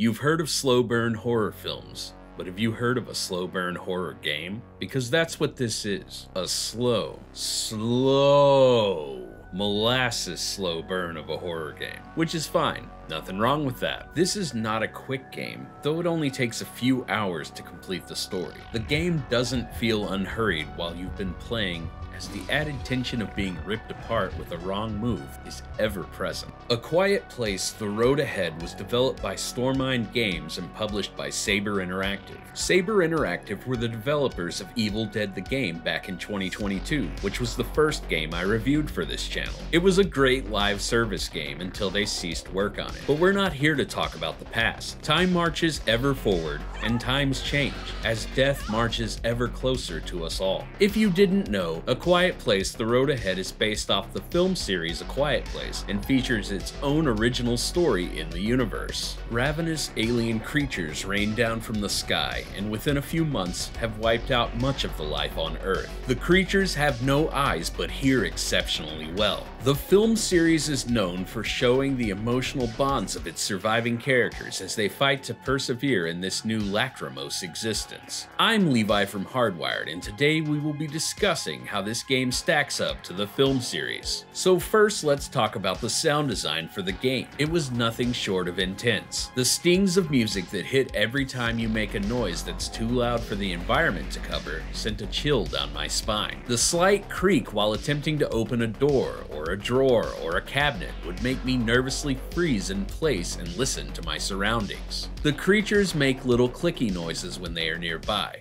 You've heard of slow burn horror films, but have you heard of a slow burn horror game? Because that's what this is. A slow molasses slow burn of a horror game. Which is fine. Nothing wrong with that. This is not a quick game, though it only takes a few hours to complete the story. The game doesn't feel unhurried while you've been playing, as the added tension of being ripped apart with a wrong move is ever present. A Quiet Place: The Road Ahead was developed by Stormind Games and published by Saber Interactive. Saber Interactive were the developers of Evil Dead the Game back in 2022, which was the first game I reviewed for this channel. It was a great live service game until they ceased work on it. But we're not here to talk about the past. Time marches ever forward, and times change, as death marches ever closer to us all. If you didn't know, A Quiet Place: The Road Ahead is based off the film series A Quiet Place and features its own original story in the universe. Ravenous alien creatures rain down from the sky and within a few months have wiped out much of the life on Earth. The creatures have no eyes but hear exceptionally well. The film series is known for showing the emotional bonds of its surviving characters as they fight to persevere in this new lachrymose existence. I'm Levi from HARDWIRED, and today we will be discussing how this game stacks up to the film series. So first, let's talk about the sound design for the game. It was nothing short of intense. The stings of music that hit every time you make a noise that's too loud for the environment to cover sent a chill down my spine. The slight creak while attempting to open a door or a drawer or a cabinet would make me nervously freeze in place and listen to my surroundings. The creatures make little clicky noises when they are nearby.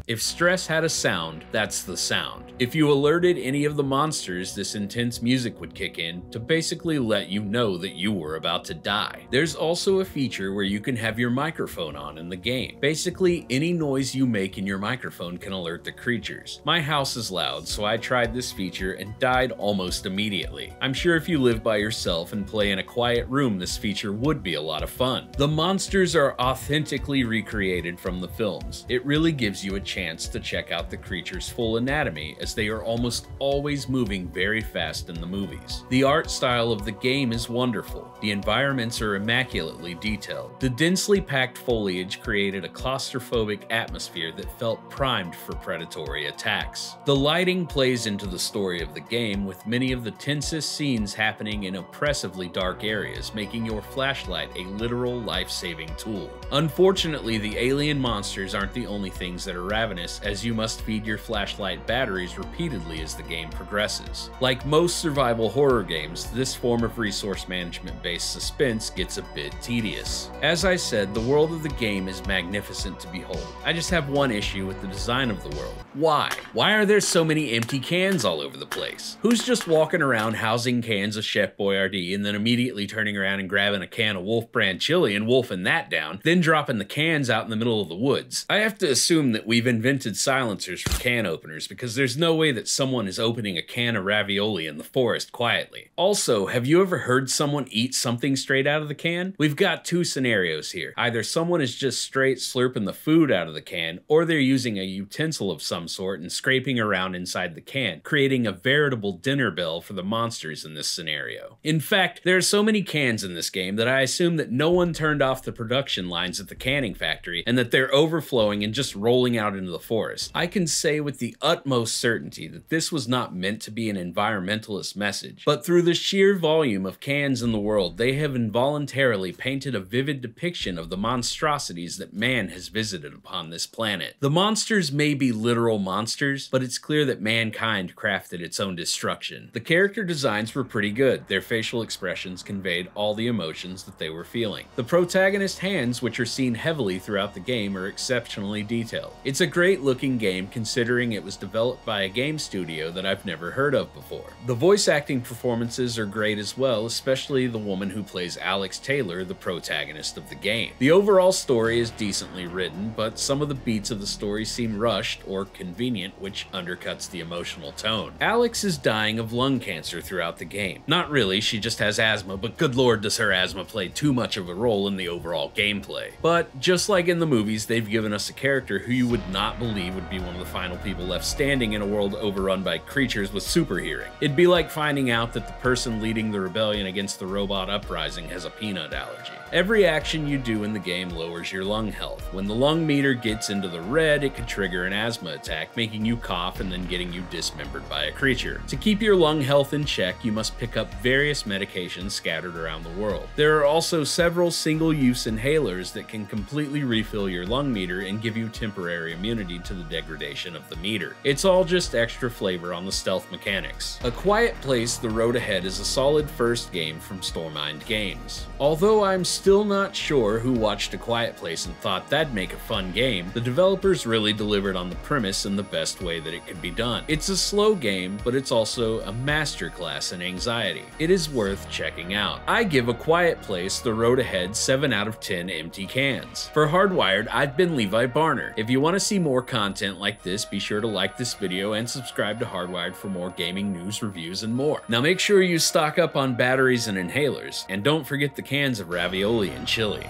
If stress had a sound, that's the sound. If you alerted any of the monsters, this intense music would kick in to basically let you know that you were about to die. There's also a feature where you can have your microphone on in the game. Basically, any noise you make in your microphone can alert the creatures. My house is loud, so I tried this feature and died almost immediately. I'm sure if you live by yourself and play in a quiet room, this feature would be a lot of fun. The monsters are authentically recreated from the films. It really gives you a chance to check out the creature's full anatomy, as they are almost always moving very fast in the movies. The art style of the game is wonderful. The environments are immaculately detailed. The densely packed foliage created a claustrophobic atmosphere that felt primed for predatory attacks. The lighting plays into the story of the game, with many of the tensest scenes happening in oppressively dark areas, making your flashlight a literal life-saving tool. Unfortunately, the alien monsters aren't the only things that are ravenous, as you must feed your flashlight batteries repeatedly as the game progresses. Like most survival horror games, this form of resource management-based suspense gets a bit tedious. As I said, the world of the game is magnificent to behold. I just have one issue with the design of the world. Why? Why are there so many empty cans all over the place? Who's just walking around housing cans of Chef Boyardee and then immediately turning around and grabbing a can of Wolf brand chili and wolfing that down, then dropping the cans out in the middle of the woods? I have to assume that we've invented silencers for can openers, because there's no way that someone is opening a can of ravioli in the forest quietly. Also, have you ever heard someone eat something straight out of the can? We've got two scenarios here. Either someone is just straight slurping the food out of the can, or they're using a utensil of some sort and scraping around inside the can, creating a veritable dinner bell for the monsters in this scenario. In fact, there are so many cans in this game that I assume that no one turned off the production lines at the canning factory and that they're overflowing and just rolling out into the forest. I can say with the utmost certainty that this was not meant to be an environmentalist message, but through the sheer volume of cans in the world, they have involuntarily painted a vivid depiction of the monstrosities that man has visited upon this planet. The monsters may be literal monsters, but it's clear that mankind crafted its own destruction. The character designs were pretty good. Their facial expressions conveyed all the emotions that they were feeling. The protagonist's hands, which are seen heavily throughout the game, are exceptionally detailed. It's a great looking game considering it was developed by a game studio that I've never heard of before. The voice acting performances are great as well, especially the woman who plays Alex Taylor, the protagonist of the game. The overall story is decently written, but some of the beats of the story seem rushed or inconvenient, which undercuts the emotional tone. Alex is dying of lung cancer throughout the game. Not really, she just has asthma, but good lord does her asthma play too much of a role in the overall gameplay. But just like in the movies, they've given us a character who you would not believe would be one of the final people left standing in a world overrun by creatures with super hearing. It'd be like finding out that the person leading the rebellion against the robot uprising has a peanut allergy. Every action you do in the game lowers your lung health. When the lung meter gets into the red, it could trigger an asthma attack, making you cough and then getting you dismembered by a creature. To keep your lung health in check, you must pick up various medications scattered around the world. There are also several single-use inhalers that can completely refill your lung meter and give you temporary immunity to the degradation of the meter. It's all just extra flavor on the stealth mechanics. A Quiet Place: The Road Ahead is a solid first game from Stormind Games. Although I'm still not sure who watched A Quiet Place and thought that'd make a fun game, the developers really delivered on the premise in the best way that it could be done. It's a slow game, but it's also a masterclass in anxiety. It is worth checking out. I give A Quiet Place: The Road Ahead 7 out of 10 empty cans. For Hardwired, I've been Levi Barner. If you want to see more content like this, be sure to like this video and subscribe to Hardwired for more gaming news, reviews, and more. Now make sure you stock up on batteries and inhalers, and don't forget the cans of ravioli and chili.